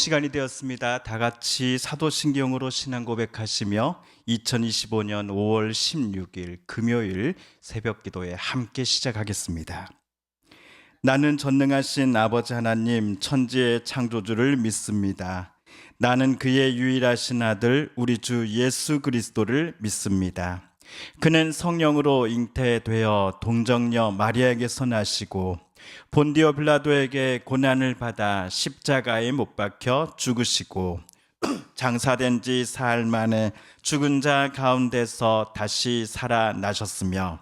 시간이 되었습니다. 다 같이 사도신경으로 신앙 고백하시며 2025년 5월 16일 금요일 새벽 기도에 함께 시작하겠습니다. 나는 전능하신 아버지 하나님 천지의 창조주를 믿습니다. 나는 그의 유일하신 아들 우리 주 예수 그리스도를 믿습니다. 그는 성령으로 잉태되어 동정녀 마리아에게서 나시고 본디오 빌라도에게 고난을 받아 십자가에 못 박혀 죽으시고 장사된 지 사흘 만에 죽은 자 가운데서 다시 살아나셨으며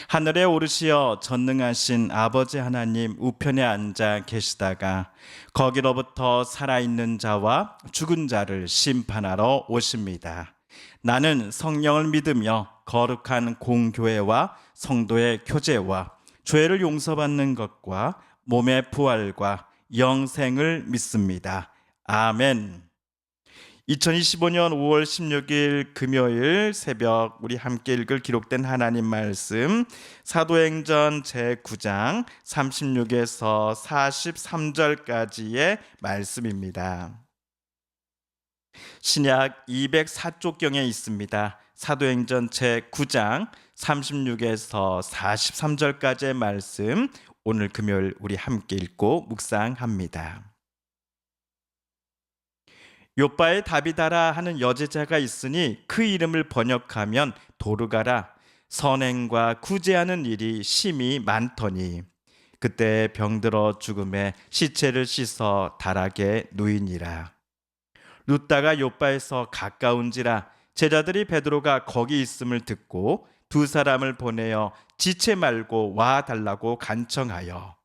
하늘에 오르시어 전능하신 아버지 하나님 우편에 앉아 계시다가 거기로부터 살아있는 자와 죽은 자를 심판하러 오십니다. 나는 성령을 믿으며 거룩한 공교회와 성도의 교제와 죄를 용서받는 것과 몸의 부활과 영생을 믿습니다. 아멘. 2025년 5월 16일 금요일 새벽 우리 함께 읽을 기록된 하나님 말씀 사도행전 제9장 36에서 43절까지의 말씀입니다. 신약 204쪽경에 있습니다. 사도행전 제9장 36에서 43절까지의 말씀 오늘 금요일 우리 함께 읽고 묵상합니다. 요바에 다비다라 하는 여제자가 있으니 그 이름을 번역하면 도르가라. 선행과 구제하는 일이 심히 많더니 그때 병들어 죽음에 시체를 씻어 다락에 누이니라. 룻다가 요바에서 가까운지라 제자들이 베드로가 거기 있음을 듣고 두 사람을 보내어 지체 말고 와 달라고 간청하여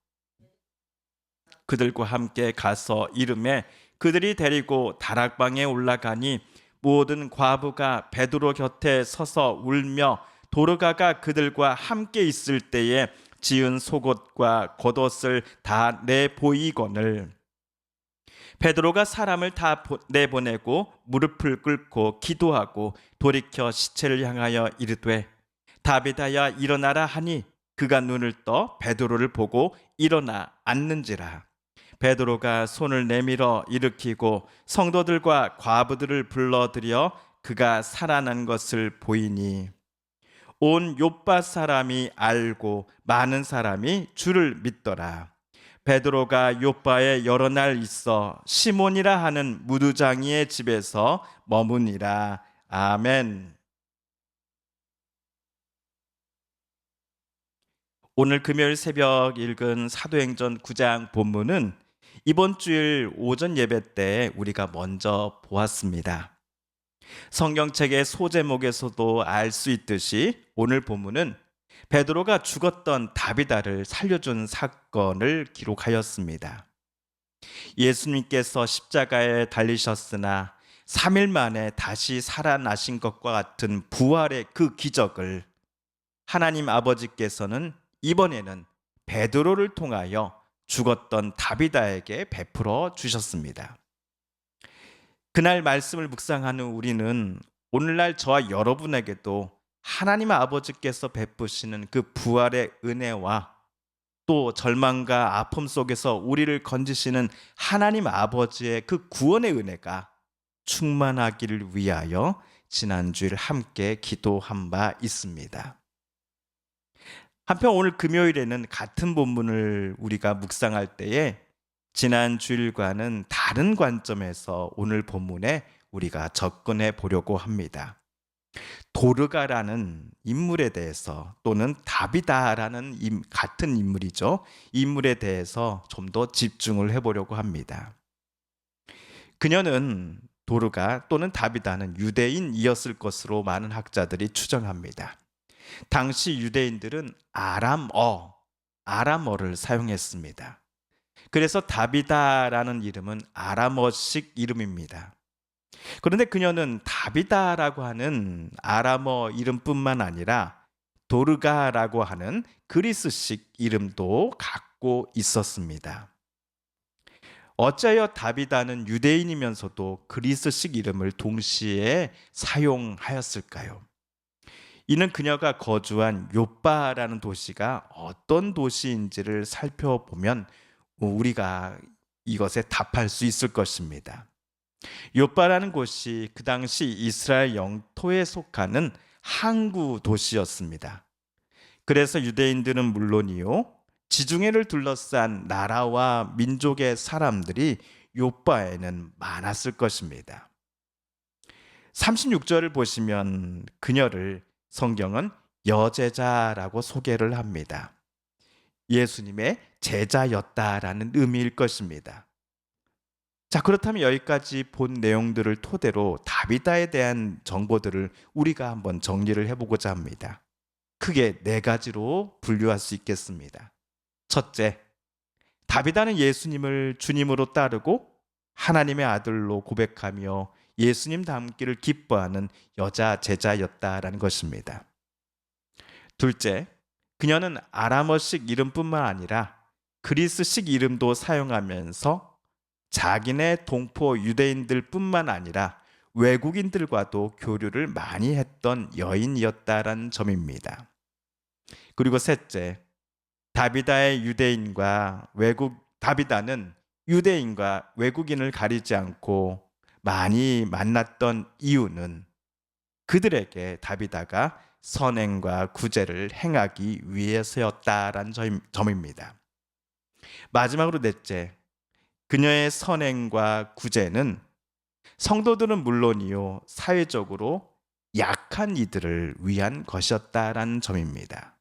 그들과 함께 가서 이름에 그들이 데리고 다락방에 올라가니 모든 과부가 베드로 곁에 서서 울며 도르가가 그들과 함께 있을 때에 지은 속옷과 겉옷을 다 내보이거늘 베드로가 사람을 다 내보내고 무릎을 꿇고 기도하고 돌이켜 시체를 향하여 이르되 다비다야 일어나라 하니 그가 눈을 떠 베드로를 보고 일어나 앉는지라. 베드로가 손을 내밀어 일으키고 성도들과 과부들을 불러들여 그가 살아난 것을 보이니 온 요빠 사람이 알고 많은 사람이 주를 믿더라. 베드로가 요빠에 여러 날 있어 시몬이라 하는 무두장이의 집에서 머무니라. 아멘. 오늘 금요일 새벽 읽은 사도행전 9장 본문은 이번 주일 오전 예배 때 우리가 먼저 보았습니다. 성경책의 소제목에서도 알 수 있듯이 오늘 본문은 베드로가 죽었던 다비다를 살려준 사건을 기록하였습니다. 예수님께서 십자가에 달리셨으나 3일 만에 다시 살아나신 것과 같은 부활의 그 기적을 하나님 아버지께서는 이번에는 베드로를 통하여 죽었던 다비다에게 베풀어 주셨습니다. 그날 말씀을 묵상하는 우리는 오늘날 저와 여러분에게도 하나님 아버지께서 베푸시는 그 부활의 은혜와 또 절망과 아픔 속에서 우리를 건지시는 하나님 아버지의 그 구원의 은혜가 충만하기를 위하여 지난주일 함께 기도한 바 있습니다. 한편 오늘 금요일에는 같은 본문을 우리가 묵상할 때에 지난 주일과는 다른 관점에서 오늘 본문에 우리가 접근해 보려고 합니다. 도르가라는 인물에 대해서 또는 다비다라는 같은 인물이죠. 인물에 대해서 좀 더 집중을 해보려고 합니다. 그녀는 도르가 또는 다비다는 유대인이었을 것으로 많은 학자들이 추정합니다. 당시 유대인들은 아람어를 사용했습니다. 그래서 다비다라는 이름은 아람어식 이름입니다. 그런데 그녀는 다비다라고 하는 아람어 이름뿐만 아니라 도르가라고 하는 그리스식 이름도 갖고 있었습니다. 어찌하여 다비다는 유대인이면서도 그리스식 이름을 동시에 사용하였을까요? 이는 그녀가 거주한 요빠라는 도시가 어떤 도시인지를 살펴보면 우리가 이것에 답할 수 있을 것입니다. 요바라는 곳이 그 당시 이스라엘 영토에 속하는 항구 도시였습니다. 그래서 유대인들은 물론이요, 지중해를 둘러싼 나라와 민족의 사람들이 요바에는 많았을 것입니다. 36절을 보시면 그녀를 성경은 여제자라고 소개를 합니다. 예수님의 제자였다라는 의미일 것입니다. 자, 그렇다면 여기까지 본 내용들을 토대로 다비다에 대한 정보들을 우리가 한번 정리를 해보고자 합니다. 크게 네 가지로 분류할 수 있겠습니다. 첫째, 다비다는 예수님을 주님으로 따르고 하나님의 아들로 고백하며 예수님 닮기를 기뻐하는 여자 제자였다라는 것입니다. 둘째, 그녀는 아람어식 이름뿐만 아니라 그리스식 이름도 사용하면서 자기네 동포 유대인들뿐만 아니라 외국인들과도 교류를 많이 했던 여인이었다라는 점입니다. 그리고 셋째, 다비다는 유대인과 외국인을 가리지 않고 많이 만났던 이유는 그들에게 다비다가 선행과 구제를 행하기 위해서였다라는 점입니다. 마지막으로 넷째, 그녀의 선행과 구제는 성도들은 물론이요, 사회적으로 약한 이들을 위한 것이었다라는 점입니다.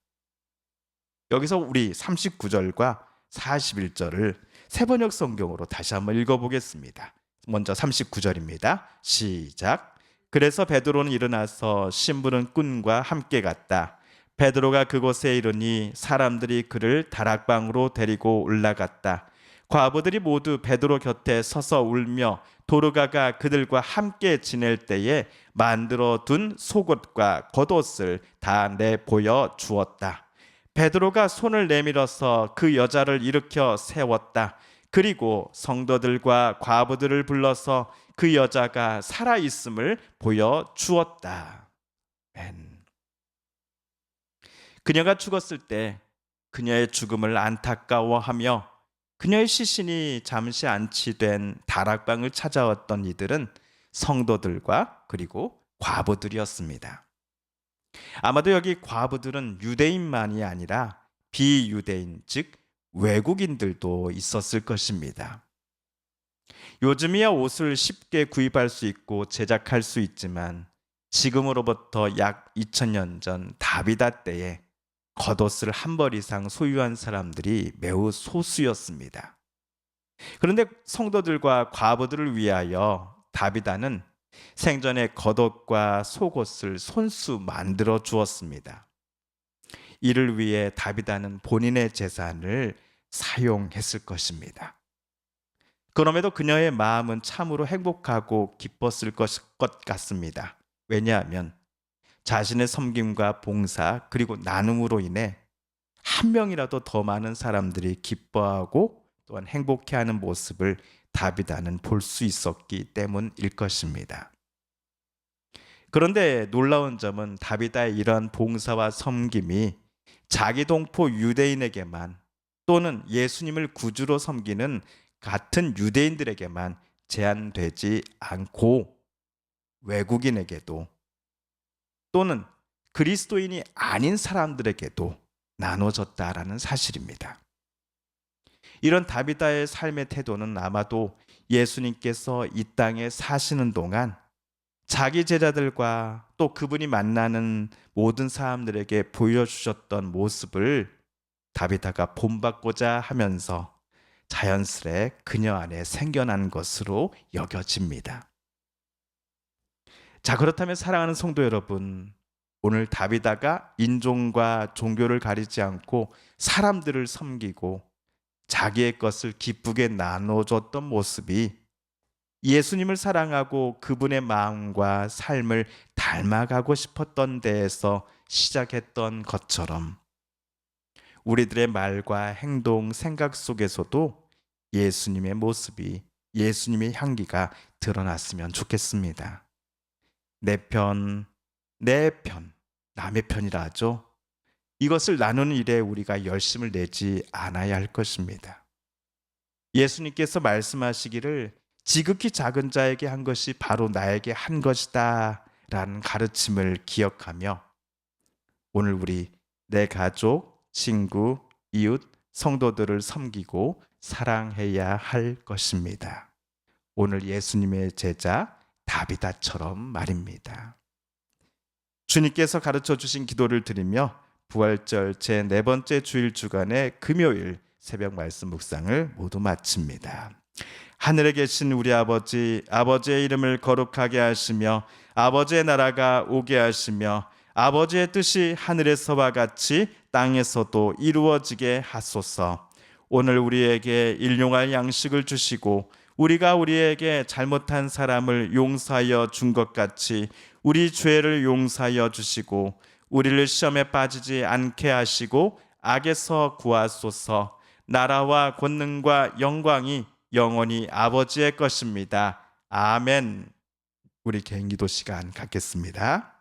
여기서 우리 39절과 41절을 세번역 성경으로 다시 한번 읽어보겠습니다. 먼저 39절입니다. 시작. 그래서 베드로는 일어나서 심부름 꾼과 함께 갔다. 베드로가 그곳에 이르니 사람들이 그를 다락방으로 데리고 올라갔다. 과부들이 모두 베드로 곁에 서서 울며 도르가가 그들과 함께 지낼 때에 만들어 둔 속옷과 겉옷을 다 내보여 주었다. 베드로가 손을 내밀어서 그 여자를 일으켜 세웠다. 그리고 성도들과 과부들을 불러서 그 여자가 살아있음을 보여 주었다. 그녀가 죽었을 때 그녀의 죽음을 안타까워하며 그녀의 시신이 잠시 안치된 다락방을 찾아왔던 이들은 성도들과 그리고 과부들이었습니다. 아마도 여기 과부들은 유대인만이 아니라 비유대인, 즉 외국인들도 있었을 것입니다. 요즘이야 옷을 쉽게 구입할 수 있고 제작할 수 있지만 지금으로부터 약 2000년 전 다비다 때에 겉옷을 한 벌 이상 소유한 사람들이 매우 소수였습니다. 그런데 성도들과 과부들을 위하여 다비다는 생전에 겉옷과 속옷을 손수 만들어 주었습니다. 이를 위해 다비다는 본인의 재산을 사용했을 것입니다. 그럼에도 그녀의 마음은 참으로 행복하고 기뻤을 것 같습니다. 왜냐하면 자신의 섬김과 봉사 그리고 나눔으로 인해 한 명이라도 더 많은 사람들이 기뻐하고 또한 행복해하는 모습을 다비다는 볼 수 있었기 때문일 것입니다. 그런데 놀라운 점은 다비다의 이러한 봉사와 섬김이 자기 동포 유대인에게만 또는 예수님을 구주로 섬기는 같은 유대인들에게만 제한되지 않고 외국인에게도 또는 그리스도인이 아닌 사람들에게도 나눠졌다라는 사실입니다. 이런 다비다의 삶의 태도는 아마도 예수님께서 이 땅에 사시는 동안 자기 제자들과 또 그분이 만나는 모든 사람들에게 보여주셨던 모습을 다비다가 본받고자 하면서 자연스레 그녀 안에 생겨난 것으로 여겨집니다. 자, 그렇다면 사랑하는 성도 여러분, 오늘 다비다가 인종과 종교를 가리지 않고 사람들을 섬기고 자기의 것을 기쁘게 나눠줬던 모습이 예수님을 사랑하고 그분의 마음과 삶을 닮아가고 싶었던 데에서 시작했던 것처럼 우리들의 말과 행동, 생각 속에서도 예수님의 모습이, 예수님의 향기가 드러났으면 좋겠습니다. 내 편, 남의 편이라 하죠. 이것을 나누는 일에 우리가 열심을 내지 않아야 할 것입니다. 예수님께서 말씀하시기를 지극히 작은 자에게 한 것이 바로 나에게 한 것이다 라는 가르침을 기억하며 오늘 우리 내 가족, 친구, 이웃, 성도들을 섬기고 사랑해야 할 것입니다. 오늘 예수님의 제자 다비다처럼 말입니다. 주님께서 가르쳐 주신 기도를 드리며 부활절 제 네 번째 주일 주간의 금요일 새벽 말씀 묵상을 모두 마칩니다. 하늘에 계신 우리 아버지, 아버지의 이름을 거룩하게 하시며 아버지의 나라가 오게 하시며 아버지의 뜻이 하늘에서와 같이 땅에서도 이루어지게 하소서. 오늘 우리에게 일용할 양식을 주시고 우리가 우리에게 잘못한 사람을 용서하여 준 것 같이 우리 죄를 용서하여 주시고 우리를 시험에 빠지지 않게 하시고 악에서 구하소서. 나라와 권능과 영광이 영원히 아버지의 것입니다. 아멘. 우리 개인 기도 시간 갖겠습니다.